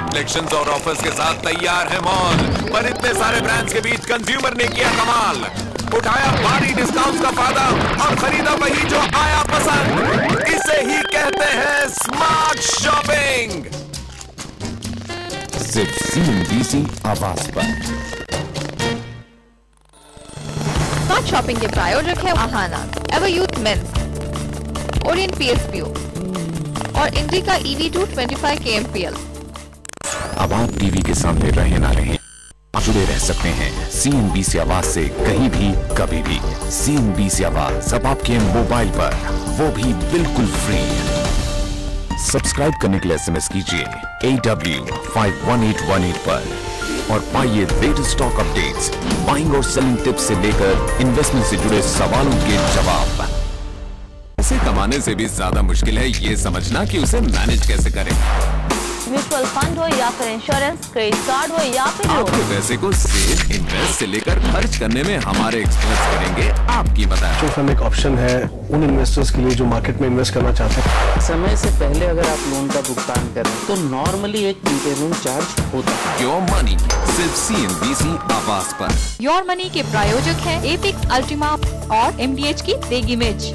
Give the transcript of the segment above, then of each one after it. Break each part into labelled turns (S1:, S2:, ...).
S1: Collections और offers के साथ तैयार है मॉल, पर इतने सारे ब्रांड्स के बीच कंज्यूमर ने किया कमाल, उठाया भारी डिस्काउंट का फायदा और खरीदा वही जो आया पसंद। इसे ही कहते हैं स्मार्ट शॉपिंग।
S2: सिर्फ CNBC आवाज पर।
S3: स्मार्ट शॉपिंग के प्रायोजक है Aahana, Ever Youth mens, Orient PSPO और इंडिका EV2 25 kmpl।
S2: अब आप टीवी के सामने रहे ना रहे, आप जुड़े रह सकते हैं CNBC आवाज से कहीं भी कभी भी। CNBC आवाज अब आपके मोबाइल पर, वो भी बिल्कुल फ्री। सब्सक्राइब करने के लिए SMS कीजिए AW51818 पर और पाइए लेटेस्ट स्टॉक अपडेट्स, बाइंग और सेलिंग टिप्स से लेकर इन्वेस्टमेंट से जुड़े सवालों के जवाब।
S1: पैसे कमाने से भी ज्यादा मुश्किल है ये समझना कि उसे मैनेज कैसे करें।
S4: म्यूचुअल फंड हो या फिर इंश्योरेंस, क्रेडिट कार्ड हो या फिर
S1: आपके पैसे को सेव, इन्वेस्ट से लेकर खर्च करने में हमारे एक्सपर्ट्स करेंगे आपकी मदद।
S5: म्यूचुअल फंड एक ऑप्शन है उन इन्वेस्टर्स के लिए जो मार्केट में इन्वेस्ट करना चाहते हैं।
S6: समय से पहले अगर आप लोन का भुगतान करें तो नॉर्मली एक प्रीपेमेंट चार्ज होता है।
S1: योर मनी सिर्फ CNBC आवाज पर।
S3: योर मनी के प्रायोजक हैं एपिक्स अल्टीमा और MDH की देगी मिर्च।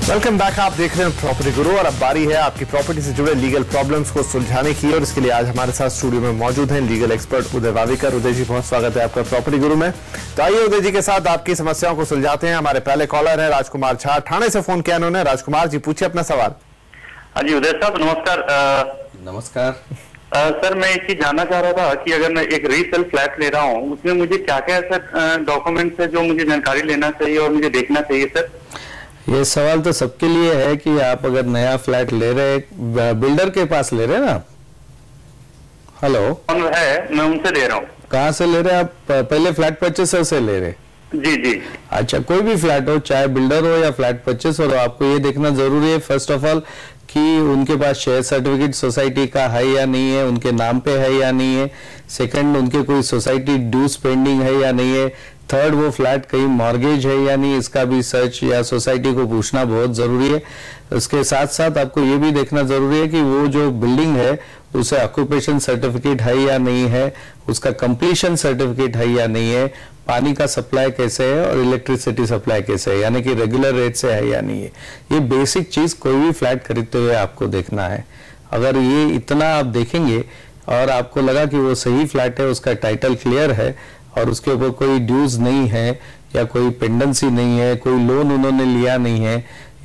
S5: Welcome back. आप देख रहे हैं प्रॉपर्टी गुरु और अब बारी है आपकी प्रॉपर्टी से जुड़े लीगल प्रॉब्लम्स को सुलझाने की, और इसके लिए आज हमारे साथ स्टूडियो में मौजूद हैं लीगल एक्सपर्ट उदय वावेकर। उदय जी, बहुत स्वागत है आपका प्रॉपर्टी गुरु में। तो आइए उदय जी के साथ आपकी समस्याओं को सुलझाते हैं। हमारे पहले कॉलर है राजकुमार झा, ठाणे से फोन किया उन्होंने। राजकुमार जी, पूछिए अपना सवाल।
S7: हाँ जी उदय साहब, नमस्कार।
S6: नमस्कार
S7: सर, मैं एक चीज जानना चाह रहा था कि अगर मैं एक रीसेल फ्लैट ले रहा हूँ उसमें मुझे क्या क्या ऐसा डॉक्यूमेंट्स है जो मुझे जानकारी लेना चाहिए और मुझे देखना चाहिए सर?
S6: ये सवाल तो सबके लिए है कि आप अगर नया फ्लैट ले रहे, बिल्डर के पास ले रहे हैं ना? हेलो,
S7: है, मैं उनसे ले रहा हूँ।
S6: कहाँ से ले रहे हैं आप? पहले फ्लैट परचेसर से ले रहे?
S7: जी जी।
S6: अच्छा, कोई भी फ्लैट हो, चाहे बिल्डर हो या फ्लैट परचेसर हो, आपको ये देखना जरूरी है फर्स्ट ऑफ ऑल कि उनके पास शेयर सर्टिफिकेट सोसाइटी का है या नहीं है, उनके नाम पे है या नहीं है। सेकंड, उनके कोई सोसाइटी ड्यूज पेंडिंग है या नहीं है। थर्ड, वो फ्लैट कहीं मॉर्गेज है या नहीं, इसका भी सर्च या सोसाइटी को पूछना बहुत जरूरी है। उसके साथ साथ आपको ये भी देखना जरूरी है कि वो जो बिल्डिंग है उसे ऑक्यूपेशन सर्टिफिकेट है या नहीं है, उसका कंप्लीशन सर्टिफिकेट है या नहीं है, पानी का सप्लाई कैसे है और इलेक्ट्रिसिटी सप्लाई कैसे है, यानी कि रेगुलर रेट से है या नहीं है। ये बेसिक चीज कोई भी फ्लैट खरीदते हुए आपको देखना है। अगर ये इतना आप देखेंगे और आपको लगा कि वो सही फ्लैट है, उसका टाइटल क्लियर है और उसके ऊपर कोई ड्यूज नहीं है या कोई पेंडेंसी नहीं है, कोई लोन उन्होंने लिया नहीं है,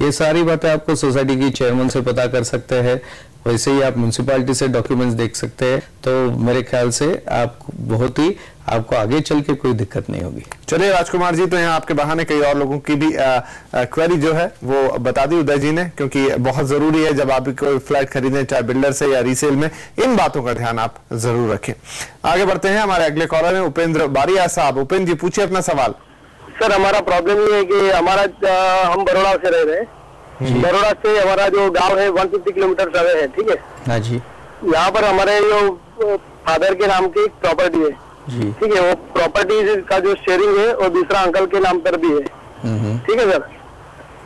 S6: ये सारी बातें आपको सोसाइटी की चेयरमैन से पता कर सकते हैं। वैसे ही आप म्युनिसिपैलिटी से डॉक्यूमेंट्स देख सकते हैं। तो मेरे ख्याल से आप बहुत ही आपको आगे चल के कोई दिक्कत नहीं होगी।
S5: चलिए राजकुमार जी, तो यहाँ आपके बहाने कई और लोगों की भी क्वेरी जो है वो बता दी उदय जी ने, क्योंकि बहुत जरूरी है जब आप कोई फ्लैट खरीदें, चाहे बिल्डर से या रीसेल में, इन बातों का ध्यान आप जरूर रखें। आगे बढ़ते हैं, हमारे अगले कॉलर है उपेंद्र बारिया साहब। उपेंद्र जी, पूछिए अपना सवाल।
S8: सर, हमारा प्रॉब्लम ये है कि हमारा हम बड़ौदा से रह रहे हैं। बड़ौदा से हमारा जो गांव है 150 किलोमीटर अवे है, ठीक है?
S6: हाँ जी।
S8: यहाँ पर हमारे जो फादर के नाम की प्रॉपर्टी है, ठीक है? वो प्रॉपर्टी का जो शेयरिंग है वो दूसरा अंकल के नाम पर भी है, ठीक है सर?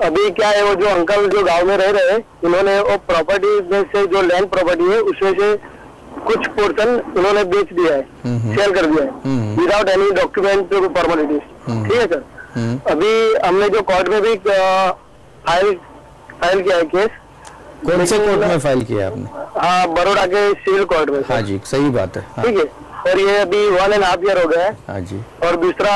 S8: अभी क्या है, वो जो अंकल जो गांव में रह रहे हैं, उन्होंने वो प्रॉपर्टी में से जो लैंड प्रॉपर्टी है उसमें से कुछ पोर्शन उन्होंने बेच दिया है, सेल कर दिया है विदाउट एनी डॉक्यूमेंट फॉर्मेलिटीज, ठीक है सर? अभी हमने जो कोर्ट में भी फाइल किया है केस।
S6: कौन से कोर्ट में फाइल किया आपने?
S8: हाँ, बड़ौदा के सिविल कोर्ट में।
S6: हाँ जी, सही बात है।
S8: ठीक है, और ये अभी 1.5 ईयर हो गया है।
S6: हाँ जी।
S8: और दूसरा,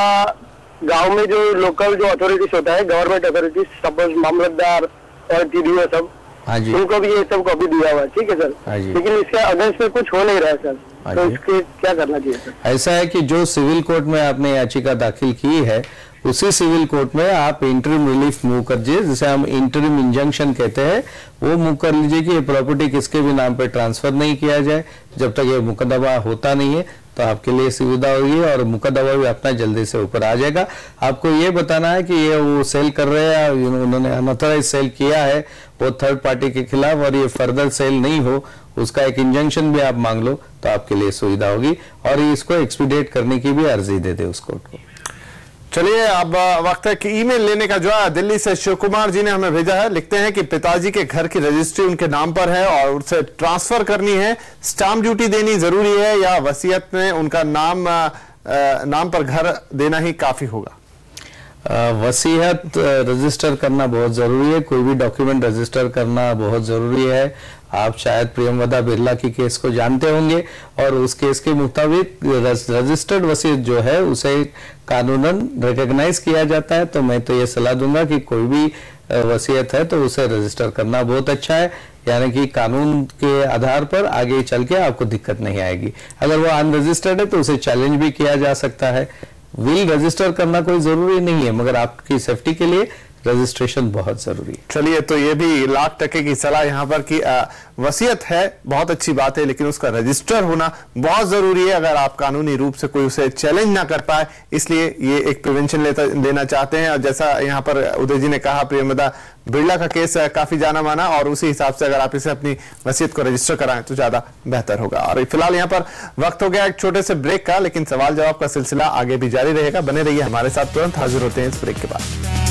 S8: गांव में जो लोकल जो अथॉरिटीज होता है, गवर्नमेंट अथॉरिटीज, सपोज मामलतदार और TDO सब,
S6: हाँ जी,
S8: उनको भी ये सब कॉपी दिया हुआ है, ठीक है सर?
S6: हाँ जी।
S8: लेकिन इसके अगेंस्ट में कुछ हो नहीं रहा है सर, तो इसके क्या करना चाहिए सर?
S6: ऐसा है कि जो सिविल कोर्ट में आपने याचिका दाखिल की है, उसी सिविल कोर्ट में आप इंटरिम रिलीफ मूव करिए, जिसे हम इंटरिम इंजंक्शन कहते हैं, वो मूव कर लीजिए कि ये प्रॉपर्टी किसके भी नाम पे ट्रांसफर नहीं किया जाए जब तक ये मुकदमा होता नहीं है। तो आपके लिए सुविधा होगी और मुकदमा भी अपना जल्दी से ऊपर आ जाएगा। आपको ये बताना है कि ये वो सेल कर रहे हैं, उन्होंने अनऑथराइज सेल किया है वो थर्ड पार्टी के खिलाफ, और ये फर्दर सेल नहीं हो उसका एक इंजंक्शन भी आप मांग लो तो आपके लिए सुविधा होगी, और इसको एक्सपीडिएट करने की भी अर्जी दे दे उस कोर्ट को।
S5: चलिए अब वक्त है कि ईमेल लेने का जो है दिल्ली से शिव कुमार जी ने हमें भेजा है। लिखते हैं कि पिताजी के घर की रजिस्ट्री उनके नाम पर है और उसे ट्रांसफर करनी है, स्टाम्प ड्यूटी देनी जरूरी है या वसीयत में उनका नाम पर घर देना ही काफी होगा?
S6: वसीयत रजिस्टर करना बहुत जरूरी है, कोई भी डॉक्यूमेंट रजिस्टर करना बहुत जरूरी है। आप शायद प्रियमवदा बिरला की केस को जानते होंगे और उस केस के मुताबिक रजिस्टर्ड वसीयत जो है उसे कानूनन रिकॉग्नाइज किया जाता है। तो मैं तो ये सलाह दूंगा कि कोई भी वसीयत है तो उसे रजिस्टर करना बहुत अच्छा है, यानी कि कानून के आधार पर आगे चल के आपको दिक्कत नहीं आएगी। अगर वो अनरजिस्टर्ड है तो उसे चैलेंज भी किया जा सकता है। विल रजिस्टर करना कोई जरूरी नहीं है, मगर आपकी सेफ्टी के लिए रजिस्ट्रेशन बहुत जरूरी है।
S5: चलिए, तो ये भी लाख% की सलाह यहाँ पर कि वसीयत है बहुत अच्छी बात है, लेकिन उसका रजिस्टर होना बहुत जरूरी है अगर आप कानूनी रूप से कोई उसे चैलेंज ना कर पाए। इसलिए ये एक प्रिवेंशन लेना चाहते हैं। और जैसा यहाँ पर उदय जी ने कहा, प्रियमवदा बिरला का केस काफी जाना माना और उसी हिसाब से अगर आप इसे अपनी वसीयत को रजिस्टर कराएं तो ज्यादा बेहतर होगा। और फिलहाल यहाँ पर वक्त हो गया एक छोटे से ब्रेक का, लेकिन सवाल जवाब का सिलसिला आगे भी जारी रहेगा। बने रहिए हमारे साथ, तुरंत हाजिर होते हैं इस ब्रेक के बाद।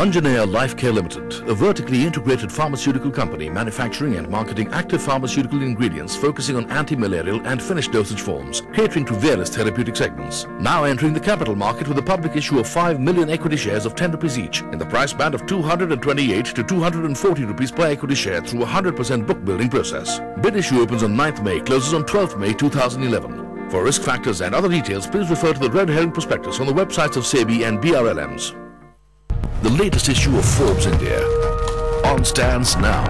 S9: Anjaneya Life Care Limited, a vertically integrated pharmaceutical company manufacturing and marketing active pharmaceutical ingredients focusing on anti-malarial and finished dosage forms, catering to various therapeutic segments. Now entering the capital market with a public issue of 5 million equity shares of 10 rupees each in the price band of 228 to 240 rupees per equity share through a 100% book building process. Bid issue opens on 9th May, closes on 12th May 2011. For risk factors and other details, please refer to the red herring prospectus on the websites of SEBI and BRLMs. The latest issue of Forbes India on stands now.